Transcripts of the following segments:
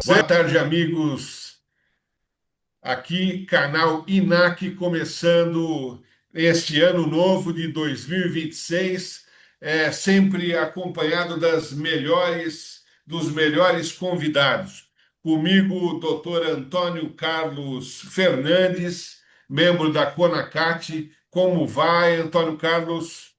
Boa tarde, amigos. Aqui, canal INAC, começando este ano novo de 2026, sempre acompanhado dos melhores convidados. Comigo, o doutor Antônio Carlos Fernandes, membro da CONACAT. Como vai, Antônio Carlos?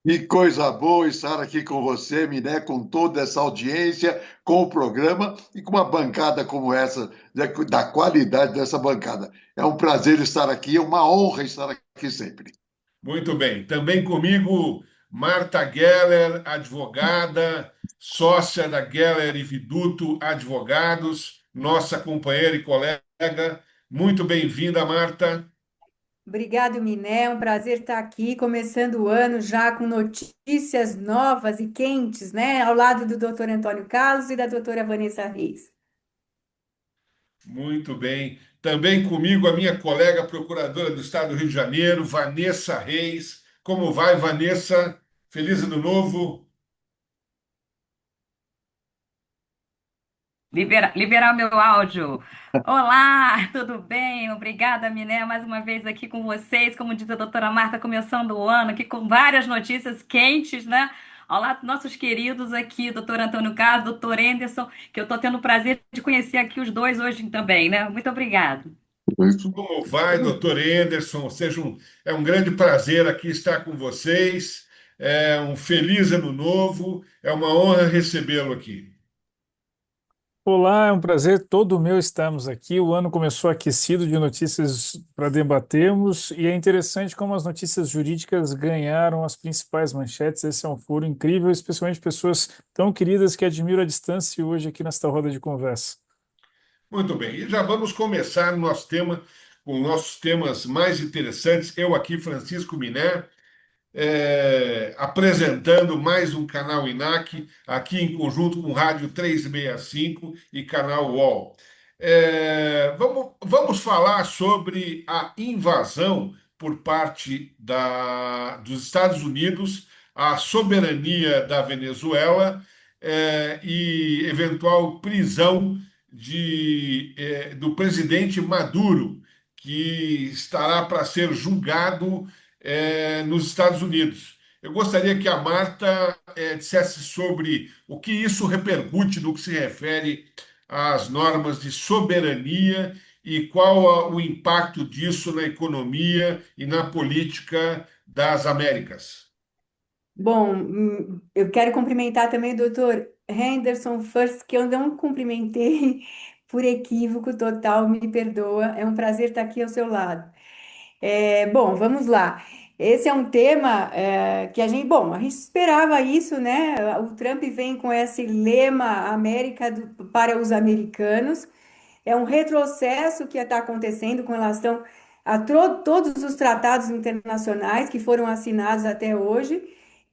Que coisa boa estar aqui com você, Miné, com toda essa audiência, com o programa e com uma bancada como essa, da qualidade dessa bancada. É um prazer estar aqui, é uma honra estar aqui sempre. Muito bem. Também comigo, Marta Geller, advogada, sócia da Geller e Viduto Advogados, nossa companheira e colega. Muito bem-vinda, Marta. Obrigado, Miné. É um prazer estar aqui, começando o ano já com notícias novas e quentes, né? Ao lado do doutor Antônio Carlos e da doutora Vanessa Reis. Muito bem. Também comigo, a minha colega procuradora do Estado do Rio de Janeiro, Vanessa Reis. Como vai, Vanessa? Feliz Ano Novo. Liberar meu áudio. Olá, tudo bem? Obrigada, Miné, mais uma vez aqui com vocês. Como diz a doutora Marta, começando o ano aqui com várias notícias quentes, né? Olá, nossos queridos aqui, doutor Antônio Carlos, doutor Enderson, que eu estou tendo o prazer de conhecer aqui os dois hoje também, né? Muito obrigada. Como vai, doutor Anderson? É um grande prazer aqui estar com vocês. É um feliz ano novo. É uma honra recebê-lo aqui. Olá, é um prazer todo meu estarmos aqui. O ano começou aquecido de notícias para debatermos e é interessante como as notícias jurídicas ganharam as principais manchetes. Esse é um foro incrível, especialmente pessoas tão queridas que admiro à distância hoje aqui nesta roda de conversa. Muito bem, e já vamos começar o nosso tema com nossos temas mais interessantes. Eu aqui, Francisco Miné, apresentando mais um canal INAC, aqui em conjunto com Rádio 365 e canal UOL. Vamos falar sobre a invasão por parte dos Estados Unidos à soberania da Venezuela, e eventual prisão do presidente Maduro, que estará para ser julgado nos Estados Unidos. Eu gostaria que a Marta dissesse sobre o que isso repercute no que se refere às normas de soberania e qual o impacto disso na economia e na política das Américas. Bom, eu quero cumprimentar também o doutor Henderson First, que eu não cumprimentei por equívoco total, me perdoa. É um prazer estar aqui ao seu lado. Bom, vamos lá. Esse é um tema que a gente esperava isso, né? O Trump vem com esse lema para os americanos. É um retrocesso que está acontecendo com relação a todos os tratados internacionais que foram assinados até hoje.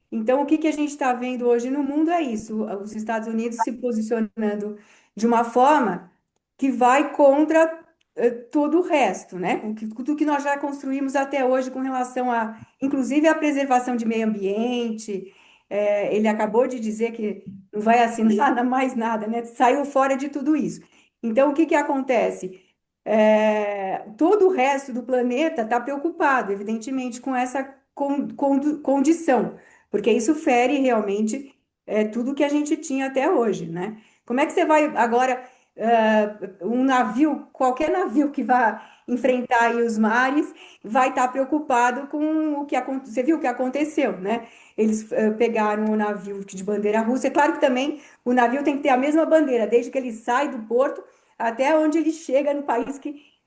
Então, o que que a gente está vendo hoje no mundo é isso: os Estados Unidos se posicionando de uma forma que vai contra todo o resto, né? Tudo que nós já construímos até hoje com relação a, inclusive, a preservação de meio ambiente. Ele acabou de dizer que não vai assinar mais nada, né? Saiu fora de tudo isso. Então, o que que acontece? Todo o resto do planeta está preocupado, evidentemente, com essa condição, porque isso fere realmente tudo que a gente tinha até hoje, né? Como é que você vai agora, um navio, qualquer navio que vá enfrentar aí os mares, vai estar preocupado com o que aconteceu? Você viu o que aconteceu, né? Eles pegaram o navio de bandeira russa. É claro que também o navio tem que ter a mesma bandeira, desde que ele sai do porto até onde ele chega no país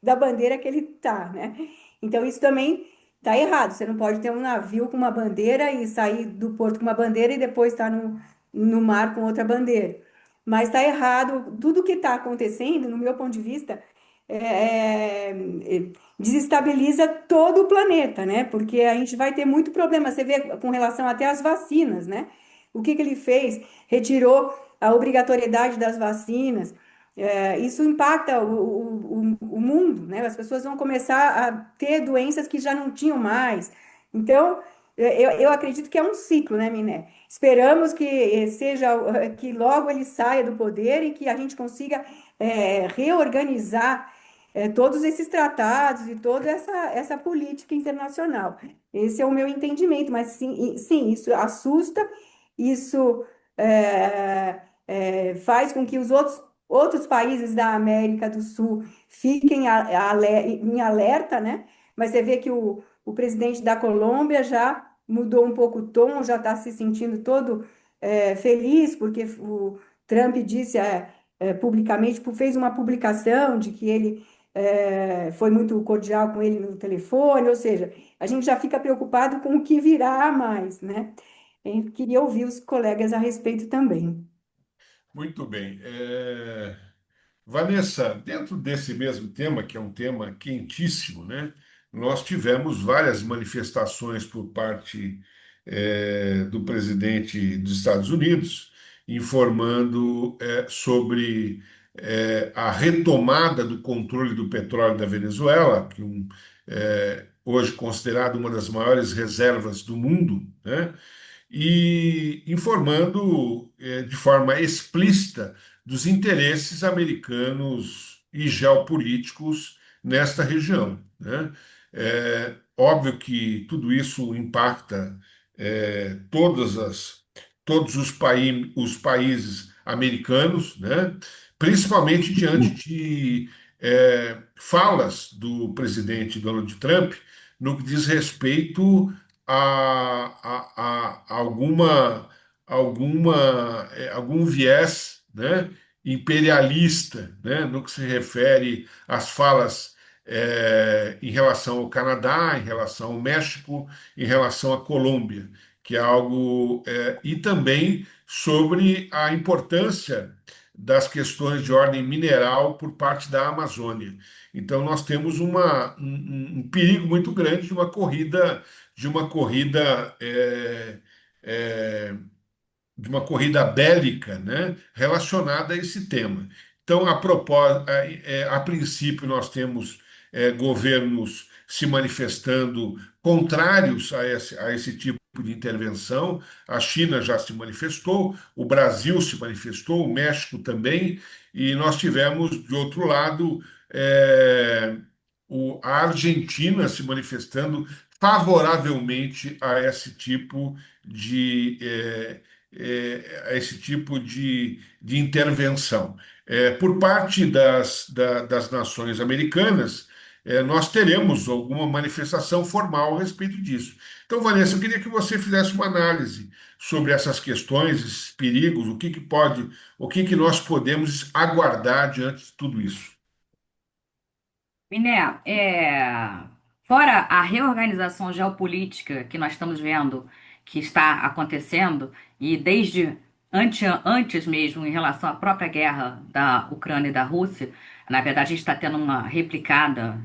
da bandeira que ele está, né? Então isso também tá errado. Você não pode ter um navio com uma bandeira e sair do porto com uma bandeira e depois estar no mar com outra bandeira. Mas está errado. Tudo que está acontecendo, no meu ponto de vista, desestabiliza todo o planeta, né? Porque a gente vai ter muito problema. Você vê com relação até às vacinas, né? O que que ele fez? Retirou a obrigatoriedade das vacinas. Isso impacta o mundo, né? As pessoas vão começar a ter doenças que já não tinham mais. Então, eu acredito que é um ciclo, né, Miné? Esperamos que seja, que logo ele saia do poder e que a gente consiga reorganizar todos esses tratados e toda essa política internacional. Esse é o meu entendimento, mas sim, sim, isso assusta, isso faz com que os outros países da América do Sul fiquem em alerta, né? Mas você vê que o presidente da Colômbia já mudou um pouco o tom, já está se sentindo todo feliz, porque o Trump disse publicamente, fez uma publicação de que ele foi muito cordial com ele no telefone, ou seja, a gente já fica preocupado com o que virá a mais, né? Eu queria ouvir os colegas a respeito também. Muito bem. Vanessa, dentro desse mesmo tema, que é um tema quentíssimo, né? Nós tivemos várias manifestações por parte do presidente dos Estados Unidos, informando sobre a retomada do controle do petróleo da Venezuela, que hoje considerado uma das maiores reservas do mundo, né? E informando de forma explícita dos interesses americanos e geopolíticos nesta região, né? É óbvio que tudo isso impacta todos os países americanos, né? Principalmente diante de falas do presidente Donald Trump no que diz respeito a algum viés, né, imperialista, né, no que se refere às falas em relação ao Canadá, em relação ao México, em relação à Colômbia, que é algo e também sobre a importância das questões de ordem mineral por parte da Amazônia. Então nós temos um perigo muito grande de uma corrida é, de uma corrida bélica, né, relacionada a esse tema. Então, a princípio, nós temos governos se manifestando contrários a esse tipo de intervenção. A China já se manifestou, o Brasil se manifestou, o México também, e nós tivemos, de outro lado, a Argentina se manifestando favoravelmente a esse tipo de intervenção. Por parte das nações americanas, nós teremos alguma manifestação formal a respeito disso. Então, Vanessa, eu queria que você fizesse uma análise sobre essas questões, esses perigos, o que nós podemos aguardar diante de tudo isso. Miné, fora a reorganização geopolítica que nós estamos vendo que está acontecendo, e desde antes mesmo em relação à própria guerra da Ucrânia e da Rússia, na verdade a gente está tendo uma replicada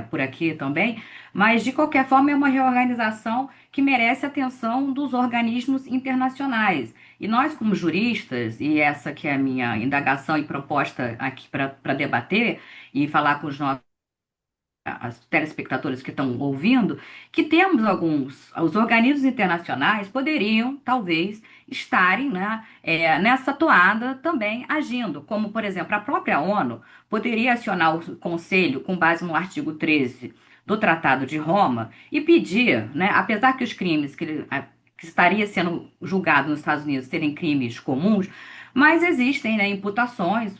por aqui também, mas de qualquer forma é uma reorganização que merece a atenção dos organismos internacionais. E nós, como juristas, e essa que é a minha indagação e proposta aqui para debater e falar com os nossos as telespectadores que estão ouvindo, que temos os organismos internacionais poderiam, talvez, estarem, né, nessa toada também agindo, como, por exemplo, a própria ONU poderia acionar o Conselho com base no artigo 13 do Tratado de Roma e pedir, né, apesar que os crimes que estaria sendo julgado nos Estados Unidos serem crimes comuns, mas existem, né, imputações,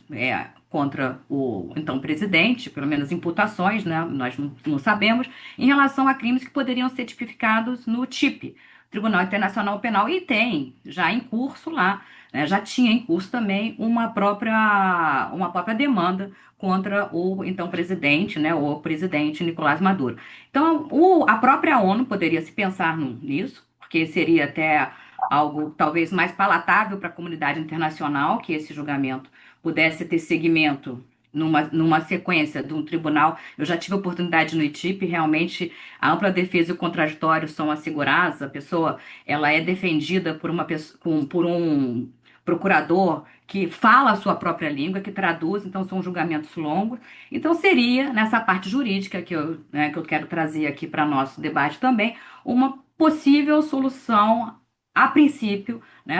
contra o então presidente, pelo menos imputações, né, nós não sabemos, em relação a crimes que poderiam ser tipificados no TIP, Tribunal Internacional Penal, e tem já em curso lá, né, já tinha em curso também uma própria demanda contra o então presidente, né, o presidente Nicolás Maduro. Então, a própria ONU poderia se pensar nisso, porque seria até algo talvez mais palatável para a comunidade internacional que esse julgamento pudesse ter seguimento numa sequência de um tribunal. Eu já tive a oportunidade no ITIP, realmente a ampla defesa e o contraditório são assegurados, a pessoa ela é defendida por uma pessoa, por um procurador que fala a sua própria língua, que traduz, então são julgamentos longos. Então seria, nessa parte jurídica que eu quero trazer aqui para nosso debate também, uma possível solução, a princípio, né,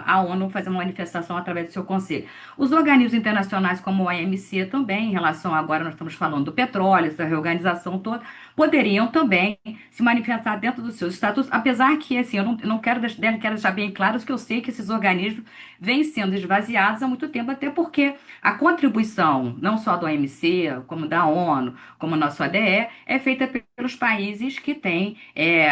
a ONU fazer uma manifestação através do seu conselho. Os organismos internacionais, como a OMC também, em relação agora nós estamos falando do petróleo, essa reorganização toda, poderiam também se manifestar dentro dos seus estatutos, apesar que, assim, eu não quero, quero deixar bem claro que eu sei que esses organismos vêm sendo esvaziados há muito tempo, até porque a contribuição, não só do OMC, como da ONU, como nosso ADE, é feita pelos países que têm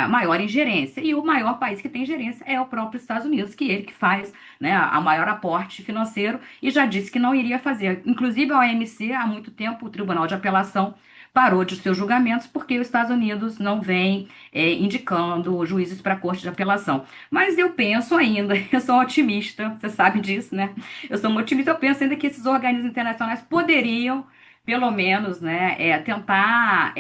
maior ingerência. E o maior país que tem ingerência é o próprio Estados Unidos, que ele que faz, né, a maior aporte financeiro e já disse que não iria fazer. Inclusive a OMC, há muito tempo, o Tribunal de Apelação parou de seus julgamentos porque os Estados Unidos não vem indicando juízes para a Corte de Apelação. Mas eu penso ainda, eu sou otimista, você sabe disso, né? Eu sou uma otimista, eu penso ainda que esses organismos internacionais poderiam, pelo menos, né, tentar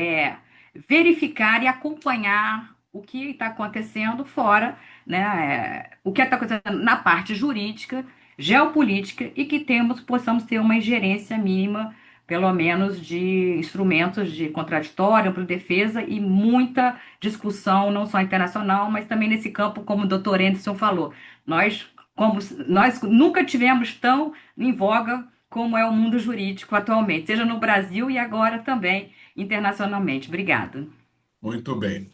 verificar e acompanhar o que está acontecendo fora, né, o que está acontecendo na parte jurídica, geopolítica e que possamos ter uma ingerência mínima, pelo menos de instrumentos de contraditório, ampla defesa e muita discussão, não só internacional, mas também nesse campo, como o doutor Anderson falou. Nós, como, nós nunca tivemos tão em voga como é o mundo jurídico atualmente, seja no Brasil e agora também internacionalmente. Obrigada. Muito bem.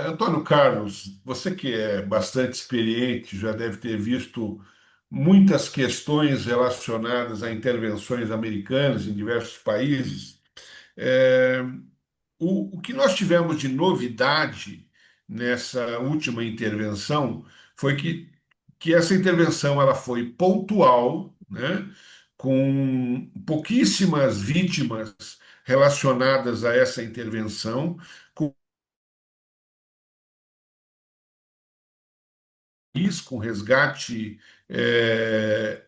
Antônio Carlos, você que é bastante experiente, já deve ter visto muitas questões relacionadas a intervenções americanas em diversos países. É, o que nós tivemos de novidade nessa última intervenção foi que essa intervenção ela foi pontual, né, com pouquíssimas vítimas relacionadas a essa intervenção, com resgate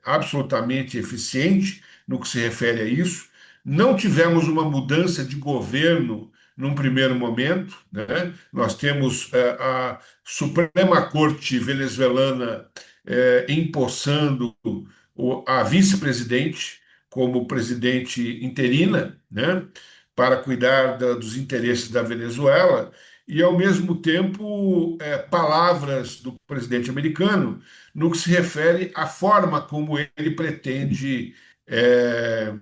absolutamente eficiente no que se refere a isso. Não tivemos uma mudança de governo num primeiro momento, né? Nós temos a Suprema Corte venezuelana empossando a vice-presidente como presidente interina, né? Para cuidar dos interesses da Venezuela e, ao mesmo tempo, palavras do presidente americano no que se refere à forma como ele pretende é,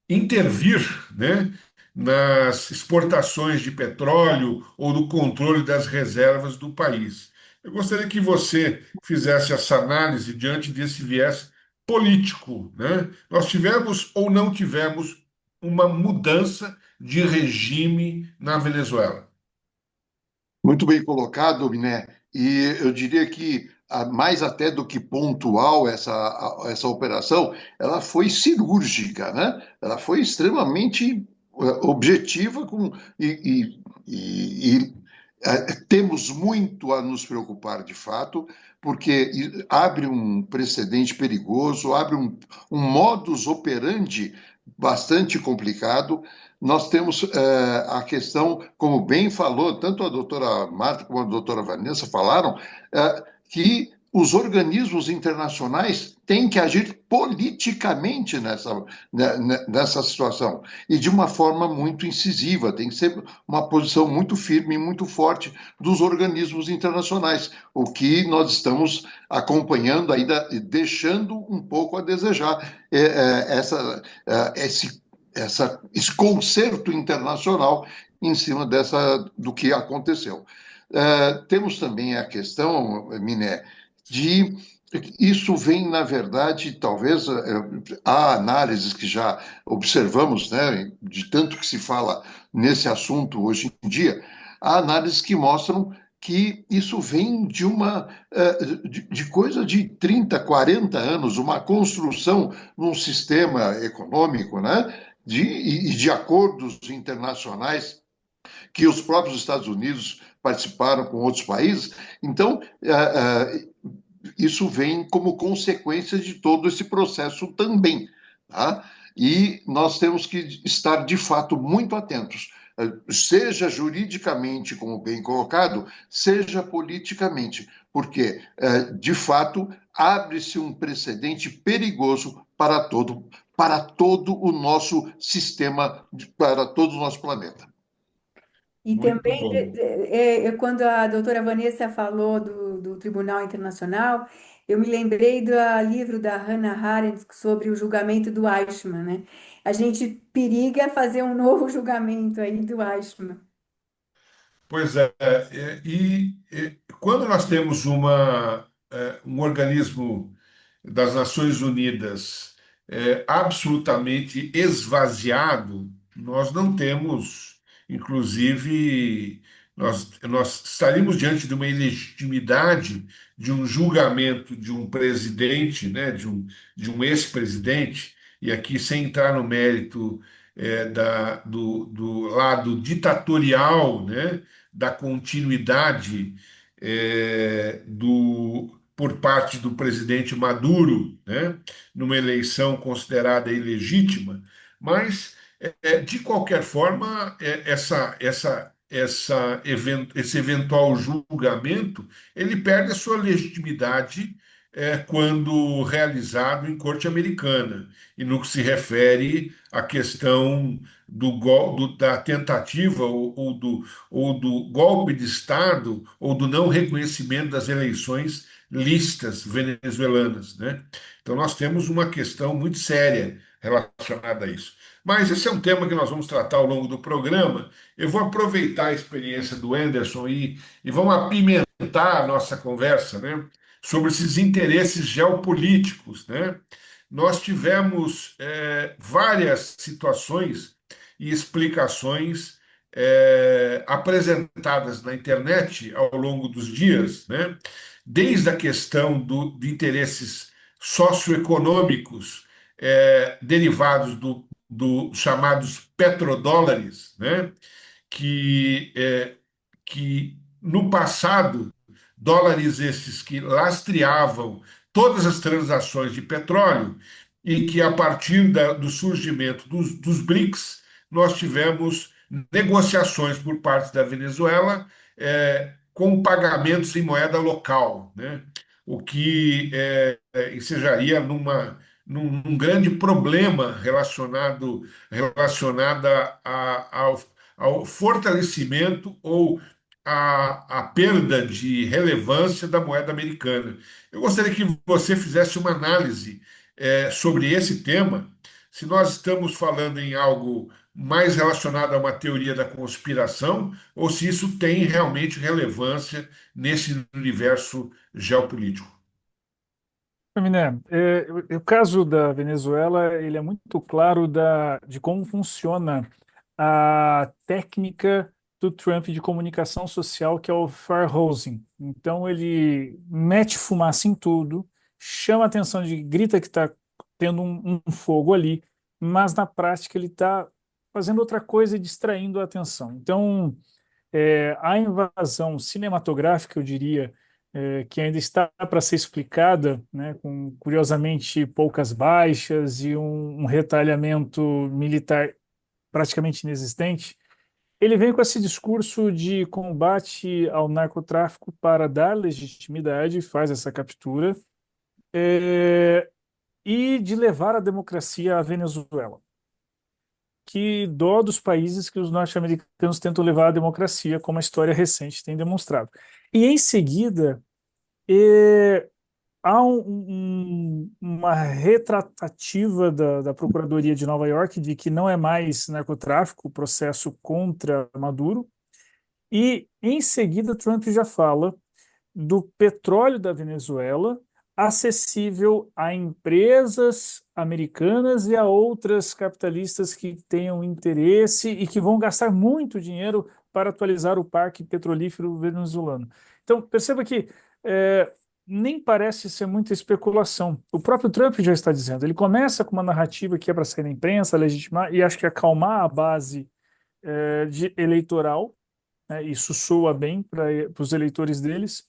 intervir, né, nas exportações de petróleo ou no controle das reservas do país. Eu gostaria que você fizesse essa análise diante desse viés político, né? Nós tivemos ou não tivemos uma mudança de regime na Venezuela? Muito bem colocado, Miné. E eu diria que, mais até do que pontual, essa operação, ela foi cirúrgica, né? Ela foi extremamente objetiva temos muito a nos preocupar de fato, porque abre um precedente perigoso, abre um modus operandi bastante complicado. Nós temos a questão, como bem falou, tanto a doutora Marta como a doutora Vanessa falaram, que os organismos internacionais têm que agir politicamente nessa situação, e de uma forma muito incisiva, tem que ser uma posição muito firme e muito forte dos organismos internacionais, o que nós estamos acompanhando ainda, deixando um pouco a desejar esse concerto internacional em cima do que aconteceu. Temos também a questão, Miné, de isso vem, na verdade, talvez há análises que já observamos, né, de tanto que se fala nesse assunto hoje em dia, há análises que mostram que isso vem de coisa de 30, 40 anos, uma construção num sistema econômico, né, de acordos internacionais que os próprios Estados Unidos participaram com outros países. Então, isso vem como consequência de todo esse processo também, tá? E nós temos que estar, de fato, muito atentos, seja juridicamente, como bem colocado, seja politicamente, porque, de fato, abre-se um precedente perigoso para todo o nosso sistema, para todo o nosso planeta. E Muito também, bom. quando a doutora Vanessa falou do Tribunal Internacional, eu me lembrei do livro da Hannah Arendt sobre o julgamento do Eichmann, né? A gente periga fazer um novo julgamento aí do Eichmann. Pois é, quando nós temos um organismo das Nações Unidas absolutamente esvaziado, nós não temos, inclusive, nós estaríamos diante de uma ilegitimidade de um julgamento de um presidente, né, de um ex-presidente, e aqui sem entrar no mérito do lado ditatorial, né, da continuidade por parte do presidente Maduro, né, numa eleição considerada ilegítima, mas, de qualquer forma, esse eventual julgamento ele perde a sua legitimidade quando realizado em corte americana, e no que se refere à questão da tentativa ou do golpe de Estado ou do não reconhecimento das eleições lícitas venezuelanas, né? Então nós temos uma questão muito séria relacionada a isso. Mas esse é um tema que nós vamos tratar ao longo do programa. Eu vou aproveitar a experiência do Anderson e vamos apimentar a nossa conversa, né, sobre esses interesses geopolíticos, né? Nós tivemos várias situações e explicações apresentadas na internet ao longo dos dias, né? Desde a questão de interesses socioeconômicos derivados chamados petrodólares, né? que, é, que no passado, dólares esses que lastreavam todas as transações de petróleo e que, a partir do surgimento dos BRICS, nós tivemos negociações por parte da Venezuela com pagamentos em moeda local, né? O que ensejaria num grande problema relacionado ao fortalecimento ou à perda de relevância da moeda americana. Eu gostaria que você fizesse uma análise sobre esse tema, se nós estamos falando em algo mais relacionado a uma teoria da conspiração, ou se isso tem realmente relevância nesse universo geopolítico. Miné, o caso da Venezuela, ele é muito claro de como funciona a técnica do Trump de comunicação social, que é o firehosing. Então, ele mete fumaça em tudo, chama a atenção grita que está tendo um fogo ali, mas na prática ele está fazendo outra coisa e distraindo a atenção. Então, a invasão cinematográfica, eu diria, que ainda está para ser explicada, né, com curiosamente poucas baixas e um retalhamento militar praticamente inexistente, ele vem com esse discurso de combate ao narcotráfico para dar legitimidade, faz essa captura, e de levar a democracia à Venezuela. Que dó dos países que os norte-americanos tentam levar à democracia, como a história recente tem demonstrado. E, em seguida, há uma retratativa da Procuradoria de Nova York de que não é mais narcotráfico o processo contra Maduro, e, em seguida, Trump já fala do petróleo da Venezuela acessível a empresas americanas e a outras capitalistas que tenham interesse e que vão gastar muito dinheiro para atualizar o parque petrolífero venezuelano. Então, perceba que nem parece ser muita especulação. O próprio Trump já está dizendo. Ele começa com uma narrativa que é para sair na imprensa, legitimar e acho que acalmar a base eleitoral, né? Isso soa bem para os eleitores deles.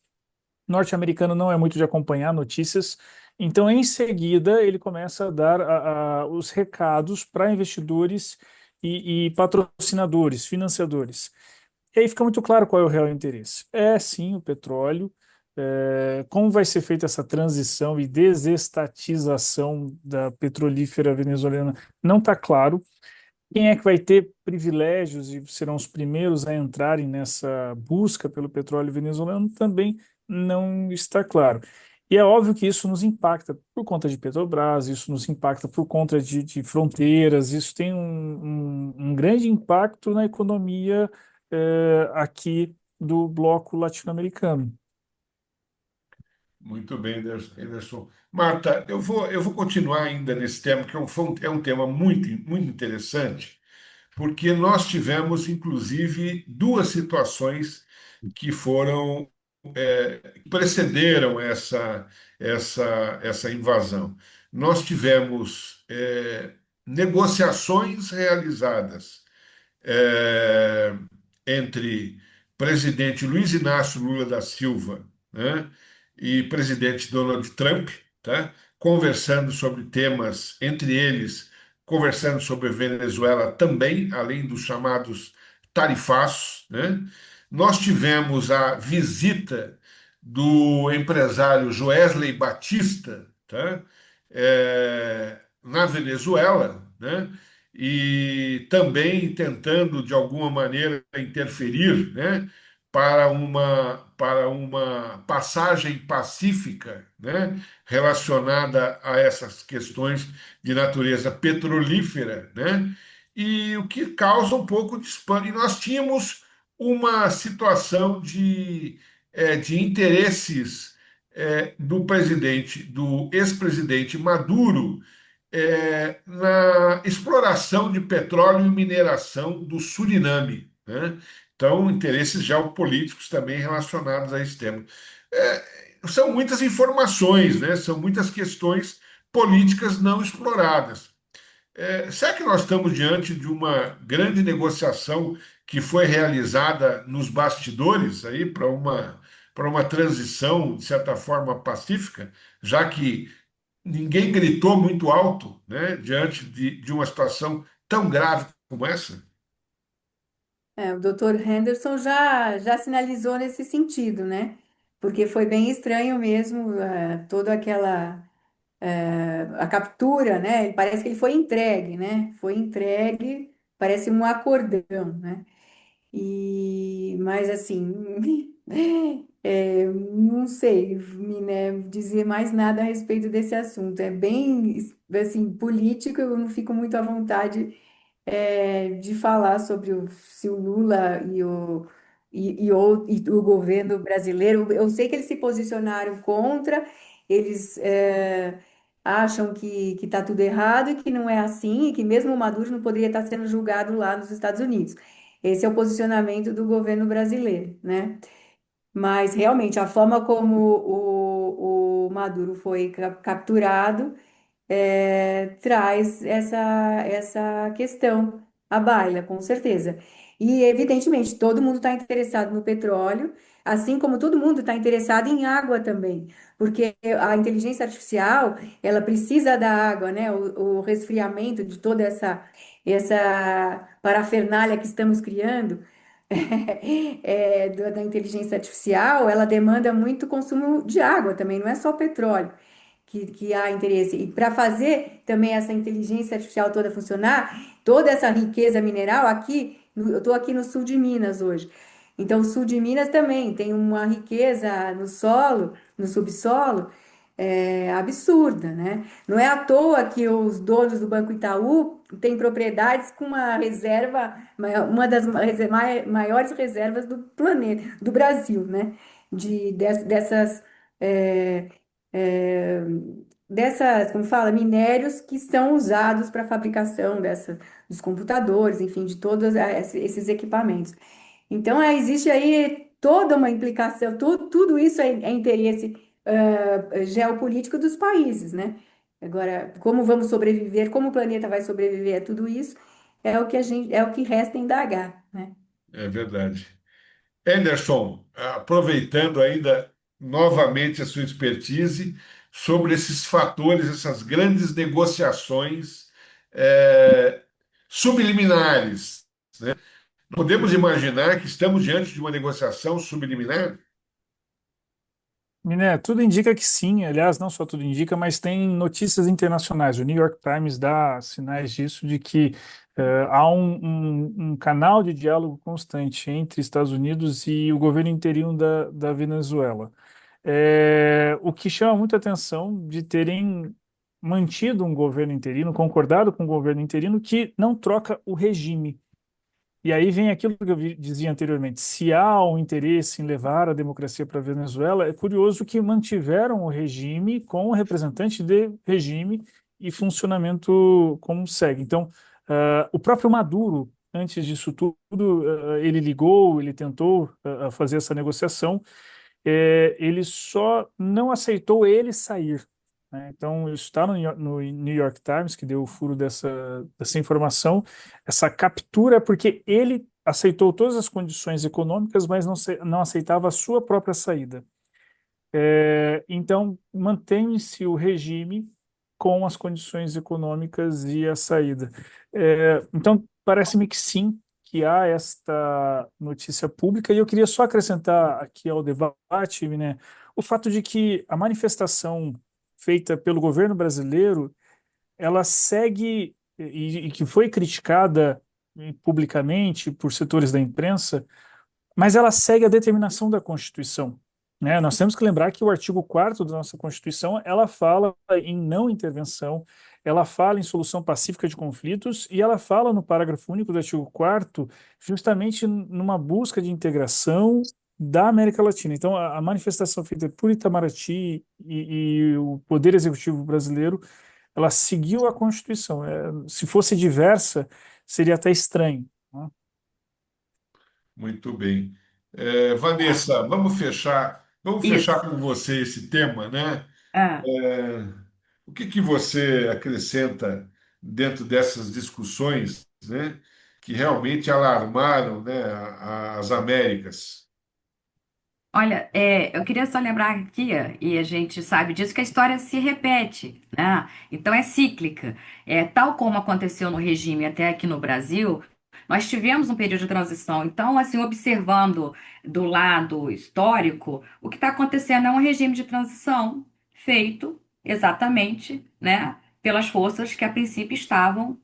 Norte-americano não é muito de acompanhar notícias, então em seguida ele começa a dar os recados para investidores e patrocinadores, financiadores. E aí fica muito claro qual é o real interesse. É sim o petróleo, como vai ser feita essa transição e desestatização da petrolífera venezuelana não está claro. Quem é que vai ter privilégios e serão os primeiros a entrarem nessa busca pelo petróleo venezuelano também não está claro. E é óbvio que isso nos impacta por conta de Petrobras, isso nos impacta por conta de fronteiras, isso tem um grande impacto na economia aqui do bloco latino-americano. Muito bem, Anderson. Marta, eu vou continuar ainda nesse tema, que é um tema muito, muito interessante, porque nós tivemos, inclusive, duas situações que foram, que precederam essa invasão. Nós tivemos, negociações realizadas é, entre presidente Luiz Inácio Lula da Silva, né, e presidente Donald Trump, tá, conversando sobre temas, entre eles, conversando sobre a Venezuela também, além dos chamados tarifaços, né. Nós tivemos a visita do empresário Joesley Batista, tá, na Venezuela, né, e também tentando, de alguma maneira, interferir, né, para uma passagem pacífica, né, relacionada a essas questões de natureza petrolífera, né, e o que causa um pouco de espanto. E nós tínhamos uma situação de interesses do ex-presidente Maduro, na exploração de petróleo e mineração do Suriname, né? Então, interesses geopolíticos também relacionados a esse tema. São muitas informações, né? São muitas questões políticas não exploradas. Será que nós estamos diante de uma grande negociação que foi realizada nos bastidores aí para uma transição, de certa forma, pacífica, já que ninguém gritou muito alto, né, diante de uma situação tão grave como essa? O doutor Henderson já sinalizou nesse sentido, né? Porque foi bem estranho mesmo, toda aquela a captura, né? Parece que ele foi entregue, né? Foi entregue, parece um acordão, né? Mas assim, não sei, né, dizer mais nada a respeito desse assunto. É bem, assim, político, eu não fico muito à vontade, de falar sobre se o Lula e o governo brasileiro. Eu sei que eles se posicionaram contra, eles acham que está tudo errado e que não é assim, e que mesmo o Maduro não poderia estar sendo julgado lá nos Estados Unidos. Esse é o posicionamento do governo brasileiro, né? Mas realmente a forma como o Maduro foi capturado traz essa questão à baila, com certeza. E, evidentemente, todo mundo está interessado no petróleo, assim como todo mundo está interessado em água também, porque a inteligência artificial, ela precisa da água, né? O resfriamento de toda essa parafernália que estamos criando, da inteligência artificial, ela demanda muito consumo de água também, não é só petróleo que há interesse. E para fazer também essa inteligência artificial toda funcionar, toda essa riqueza mineral aqui, eu estou aqui no sul de Minas hoje. Então, o sul de Minas também tem uma riqueza no solo, no subsolo, absurda, né? Não é à toa que os donos do Banco Itaú têm propriedades com uma reserva, uma das maiores reservas do planeta, do Brasil, né? Dessas é, é, como fala, minérios que são usados para a fabricação dos computadores, enfim, de todos esses equipamentos. Então, existe aí toda uma implicação, tudo isso é interesse geopolítico dos países, né? Agora, como vamos sobreviver, como o planeta vai sobreviver a tudo isso, é o que resta indagar, né? É verdade. Anderson, aproveitando ainda novamente a sua expertise sobre esses fatores, essas grandes negociações eh, subliminares, podemos imaginar que estamos diante de uma negociação subliminar? Miné, tudo indica que sim, aliás, não só tudo indica, mas tem notícias internacionais. O New York Times dá sinais disso, de que Há um canal de diálogo constante entre Estados Unidos e o governo interino da Venezuela. O que chama muita atenção de terem mantido um governo interino, concordado com o governo interino, que não troca o regime. E aí vem aquilo que eu dizia anteriormente: se há um interesse em levar a democracia para a Venezuela, é curioso que mantiveram o regime com o representante de regime e funcionamento como segue. Então, o próprio Maduro, antes disso tudo, ele ligou, ele tentou fazer essa negociação, ele só não aceitou ele sair, né? Então, isso está no New York Times, que deu o furo dessa informação. Essa captura é porque ele aceitou todas as condições econômicas, mas não aceitava a sua própria saída. Então, mantém-se o regime com as condições econômicas e a saída. Então, parece-me que sim, que há esta notícia pública, e eu queria só acrescentar aqui ao debate, né, o fato de que a manifestação feita pelo governo brasileiro, ela segue, e que foi criticada publicamente por setores da imprensa, mas ela segue a determinação da Constituição, né? Nós temos que lembrar que o artigo 4º da nossa Constituição, ela fala em não intervenção, ela fala em solução pacífica de conflitos e ela fala no parágrafo único do artigo 4º justamente numa busca de integração da América Latina. Então, a manifestação feita por Itamaraty e o Poder Executivo brasileiro, ela seguiu a Constituição. Se fosse diversa, seria até estranho, né? Muito bem. Vanessa, vamos fechar Isso. com você esse tema, né? Ah. É, o que que você acrescenta dentro dessas discussões, né, que realmente alarmaram, né, as Américas? Olha, eu queria só lembrar aqui, e a gente sabe disso, que a história se repete, né? Então é cíclica. Tal como aconteceu no regime até aqui no Brasil, nós tivemos um período de transição. Então, assim, observando do lado histórico, o que está acontecendo é um regime de transição feito exatamente, né, pelas forças que a princípio estavam,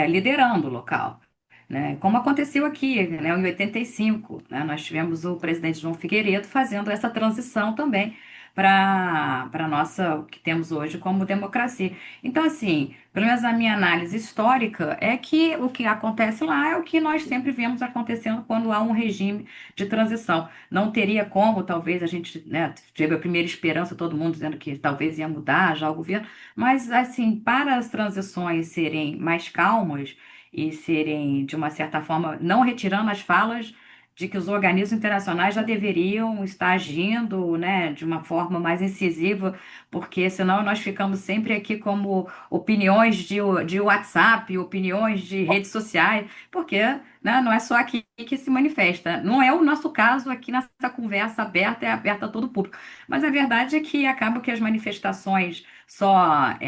liderando o local, né? Como aconteceu aqui, né, em 85, né, nós tivemos o presidente João Figueiredo fazendo essa transição também para nossa, o que temos hoje como democracia. Então, assim, pelo menos a minha análise histórica é que o que acontece lá é o que nós sempre vemos acontecendo quando há um regime de transição. Não teria como, talvez, a gente, né, teve a primeira esperança, todo mundo dizendo que talvez ia mudar já o governo, mas, assim, para as transições serem mais calmas, e serem, de uma certa forma, não retirando as falas de que os organismos internacionais já deveriam estar agindo, né, de uma forma mais incisiva, porque senão nós ficamos sempre aqui como opiniões de WhatsApp, opiniões de redes sociais, porque, né, não é só aqui que se manifesta. Não é o nosso caso aqui nessa conversa aberta, é aberta a todo o público. Mas a verdade é que acaba que as manifestações só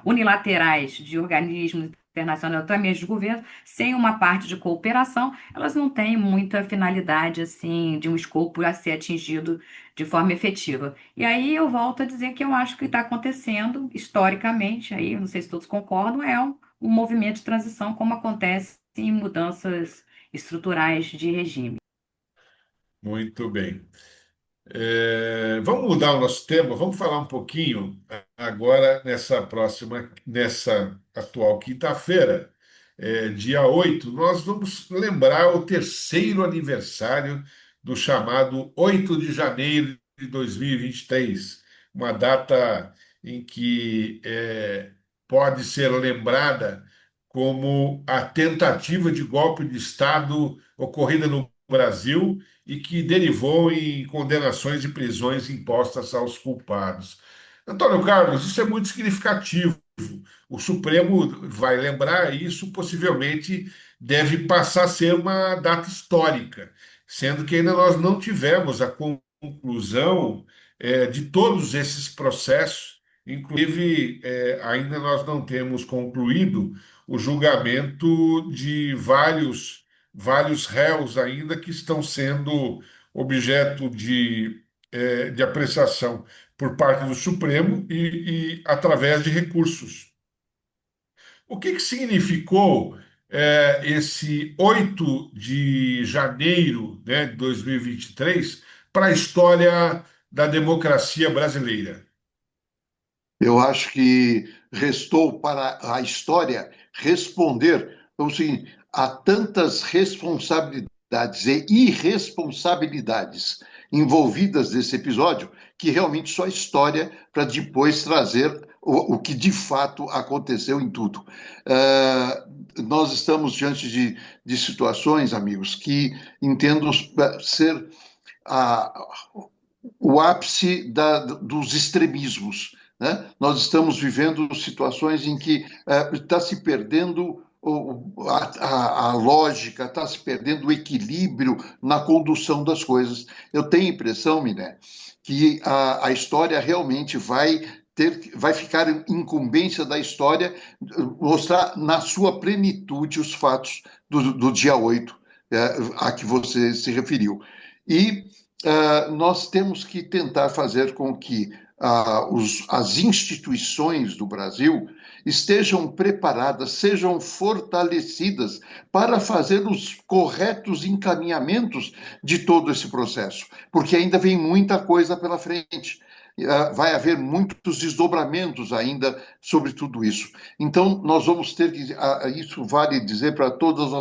unilaterais de organismos internacional, também de governo, sem uma parte de cooperação, elas não têm muita finalidade assim de um escopo a ser atingido de forma efetiva. E aí eu volto a dizer que eu acho que está acontecendo historicamente, aí não sei se todos concordam, um movimento de transição como acontece em mudanças estruturais de regime. Muito bem. Vamos mudar o nosso tema, vamos falar um pouquinho agora nessa atual quinta-feira, dia 8. Nós vamos lembrar o terceiro aniversário do chamado 8 de janeiro de 2023, uma data em que pode ser lembrada como a tentativa de golpe de Estado ocorrida no Brasil e que derivou em condenações e prisões impostas aos culpados. Antônio Carlos, isso é muito significativo. O Supremo vai lembrar isso, possivelmente deve passar a ser uma data histórica, sendo que ainda nós não tivemos a conclusão de todos esses processos, inclusive ainda nós não temos concluído o julgamento de vários réus ainda que estão sendo objeto de apreciação por parte do Supremo e através de recursos. O que que significou esse 8 de janeiro, né, de 2023 para a história da democracia brasileira? Eu acho que restou para a história responder. Então, assim, há tantas responsabilidades e irresponsabilidades envolvidas nesse episódio que realmente só a história para depois trazer o que de fato aconteceu em tudo. Nós estamos diante de situações, amigos, que entendo ser a, o ápice dos extremismos, né? Nós estamos vivendo situações em que está se perdendo a lógica, está se perdendo o equilíbrio na condução das coisas. Eu tenho a impressão, Miné, que a história realmente vai ficar em incumbência da história mostrar na sua plenitude os fatos do dia 8, a que você se referiu. E nós temos que tentar fazer com que as instituições do Brasil estejam preparadas, sejam fortalecidas para fazer os corretos encaminhamentos de todo esse processo, porque ainda vem muita coisa pela frente. Vai haver muitos desdobramentos ainda sobre tudo isso. Então, nós vamos ter que. Isso vale dizer para todas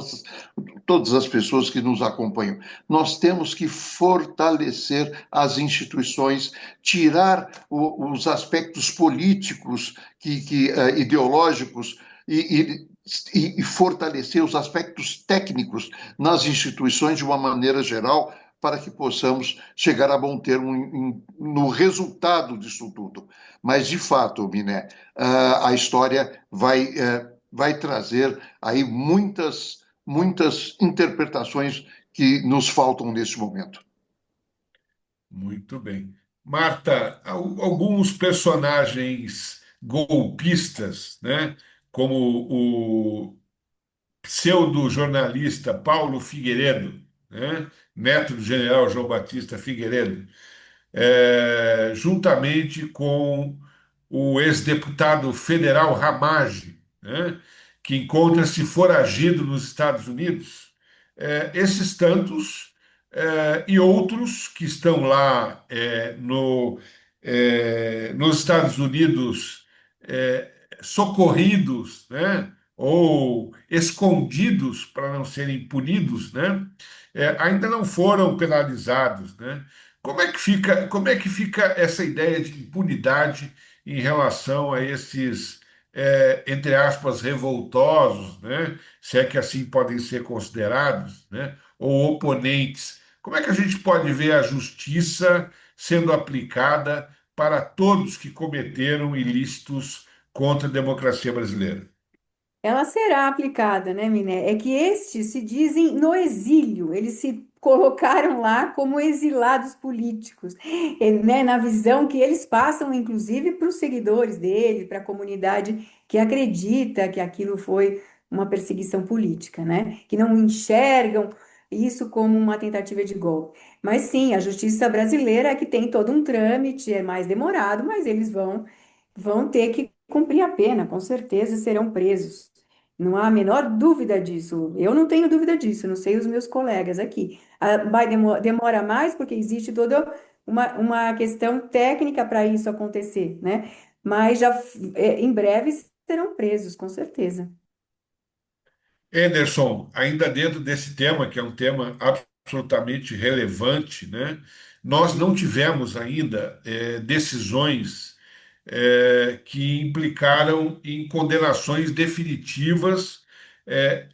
as pessoas que nos acompanham. Nós temos que fortalecer as instituições, tirar os aspectos políticos, ideológicos, e fortalecer os aspectos técnicos nas instituições de uma maneira geral, para que possamos chegar a bom termo no resultado disso tudo. Mas, de fato, Miné, a história vai trazer aí muitas interpretações que nos faltam neste momento. Muito bem. Marta, alguns personagens golpistas, né, como o pseudo-jornalista Paulo Figueiredo, né, neto do general João Batista Figueiredo, juntamente com o ex-deputado federal Ramage, né, que encontra-se foragido nos Estados Unidos. Esses tantos e outros que estão lá nos Estados Unidos é, socorridos, né, ou escondidos para não serem punidos, né, ainda não foram penalizados, né? Como é que fica essa ideia de impunidade em relação a esses, entre aspas, revoltosos, né? Se é que assim podem ser considerados, né? Ou oponentes? Como é que a gente pode ver a justiça sendo aplicada para todos que cometeram ilícitos contra a democracia brasileira? Ela será aplicada, né, Miné? É que estes se dizem no exílio, eles se colocaram lá como exilados políticos, né, na visão que eles passam, inclusive, para os seguidores dele, para a comunidade que acredita que aquilo foi uma perseguição política, né? Que não enxergam isso como uma tentativa de golpe. Mas sim, a justiça brasileira é que tem todo um trâmite, é mais demorado, mas eles vão ter que cumprir a pena, com certeza serão presos. Não há a menor dúvida disso. Eu não tenho dúvida disso, não sei os meus colegas aqui. Demora mais porque existe toda uma questão técnica para isso acontecer, né? Mas em breve serão presos, com certeza. Anderson, ainda dentro desse tema, que é um tema absolutamente relevante, né? Nós não tivemos ainda decisões que implicaram em condenações definitivas,